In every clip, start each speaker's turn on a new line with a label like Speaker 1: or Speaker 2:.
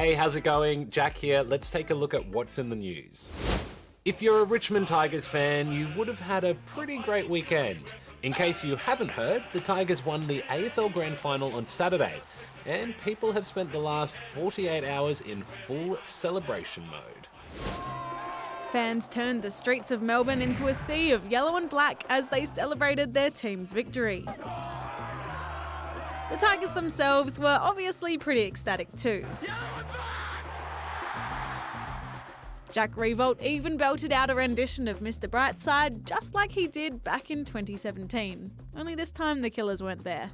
Speaker 1: Hey, how's it going? Jack here. Let's take a look at what's in the news. If you're a Richmond Tigers fan, you would have had a pretty great weekend. In case you haven't heard, the Tigers won the AFL Grand Final on Saturday, and people have spent the last 48 hours in full celebration mode.
Speaker 2: Fans turned the streets of Melbourne into a sea of yellow and black as they celebrated their team's victory. The Tigers themselves were obviously pretty ecstatic too. Jack Riewoldt even belted out a rendition of Mr. Brightside just like he did back in 2017, only this time the Killers weren't there.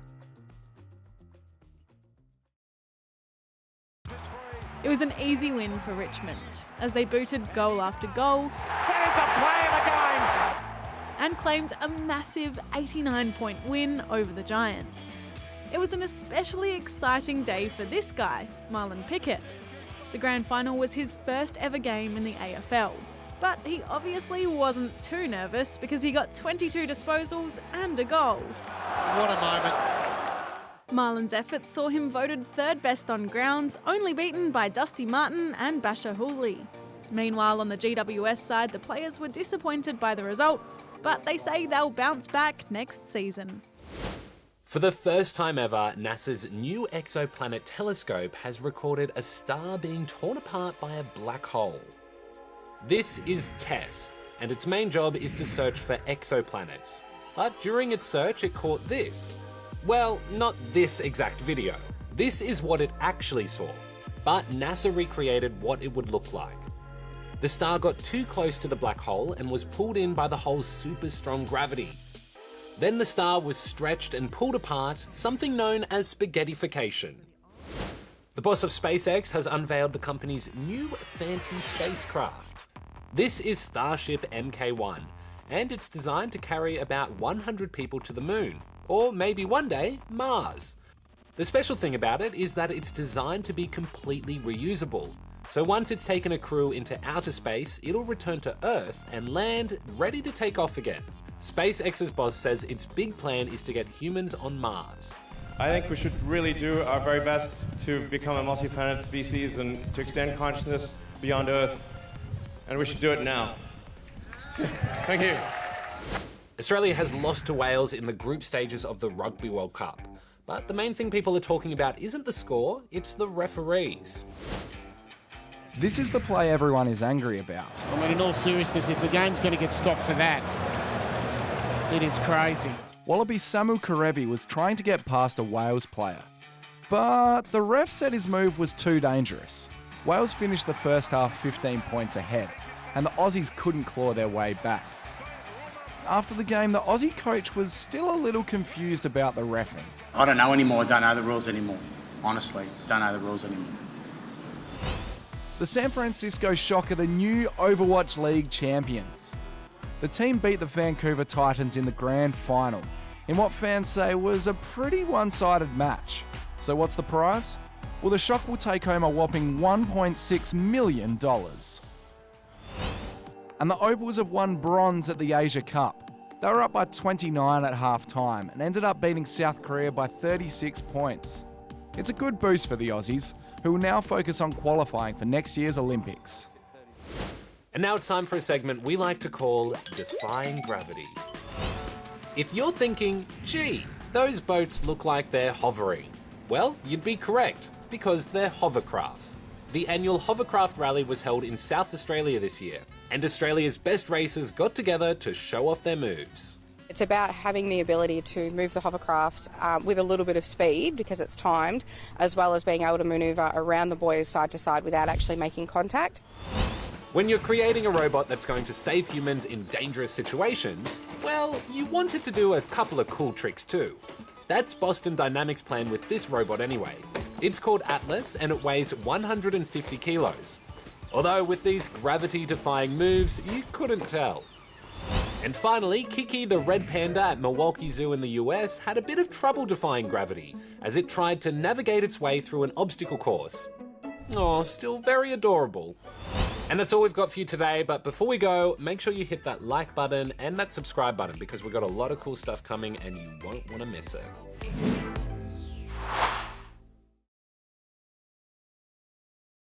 Speaker 2: It was an easy win for Richmond as they booted goal after goal.
Speaker 3: There's the play of the game!
Speaker 2: And claimed a massive 89-point win over the Giants. It was an especially exciting day for this guy, Marlon Pickett. The grand final was his first ever game in the AFL, but he obviously wasn't too nervous because he got 22 disposals and a goal.
Speaker 3: What a moment.
Speaker 2: Marlon's efforts saw him voted third best on ground, only beaten by Dusty Martin and Basher Hooley. Meanwhile, on the GWS side, the players were disappointed by the result, but they say they'll bounce back next season.
Speaker 1: For the first time ever, NASA's new exoplanet telescope has recorded a star being torn apart by a black hole. This is TESS, and its main job is to search for exoplanets. But during its search, it caught this. Well, not this exact video. This is what it actually saw, but NASA recreated what it would look like. The star got too close to the black hole and was pulled in by the hole's super strong gravity. Then the star was stretched and pulled apart, something known as spaghettification. The boss of SpaceX has unveiled the company's new fancy spacecraft. This is Starship Mk1, and it's designed to carry about 100 people to the moon, or maybe one day, Mars. The special thing about it is that it's designed to be completely reusable. So once it's taken a crew into outer space, it'll return to Earth and land ready to take off again. SpaceX's boss says its big plan is to get humans on Mars.
Speaker 4: I think we should really do our very best to become a multi-planet species and to extend consciousness beyond Earth. And we should do it now. Thank you.
Speaker 1: Australia has lost to Wales in the group stages of the Rugby World Cup. But the main thing people are talking about isn't the score, it's the referees.
Speaker 5: This is the play everyone is angry about.
Speaker 6: I mean, in all seriousness, if the game's going to get stopped for that, it is crazy.
Speaker 5: Wallaby Samu Karevi was trying to get past a Wales player, but the ref said his move was too dangerous. Wales finished the first half 15 points ahead, and the Aussies couldn't claw their way back. After the game, the Aussie coach was still a little confused about the reffing.
Speaker 7: I don't know anymore, don't know the rules anymore. Honestly, don't know the rules anymore.
Speaker 5: The San Francisco Shock are the new Overwatch League champions. The team beat the Vancouver Titans in the grand final, in what fans say was a pretty one-sided match. So what's the prize? Well, the Shock will take home a whopping $1.6 million. And the Opals have won bronze at the Asia Cup. They were up by 29 at half-time and ended up beating South Korea by 36 points. It's a good boost for the Aussies, who will now focus on qualifying for next year's Olympics.
Speaker 1: And now it's time for a segment we like to call Defying Gravity. If you're thinking, gee, those boats look like they're hovering, well, you'd be correct, because they're hovercrafts. The annual Hovercraft Rally was held in South Australia this year, and Australia's best racers got together to show off their moves.
Speaker 8: It's about having the ability to move the hovercraft with a little bit of speed because it's timed, as well as being able to manoeuvre around the buoys side to side without actually making contact.
Speaker 1: When you're creating a robot that's going to save humans in dangerous situations, well, you want it to do a couple of cool tricks too. That's Boston Dynamics' plan with this robot anyway. It's called Atlas and it weighs 150 kilos. Although with these gravity-defying moves, you couldn't tell. And finally, Kiki the red panda at Milwaukee Zoo in the US had a bit of trouble defying gravity as it tried to navigate its way through an obstacle course. Aw, still very adorable. And that's all we've got for you today, but before we go, make sure you hit that like button and that subscribe button because we've got a lot of cool stuff coming and you won't want to miss it.